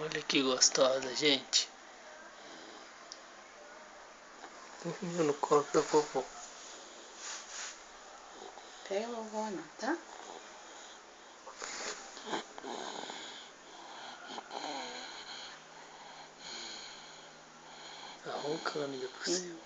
Olha que gostosa, gente. Dormiu no colo da vovó. Pega a vovó, não, tá? Tá roncando ainda por cima.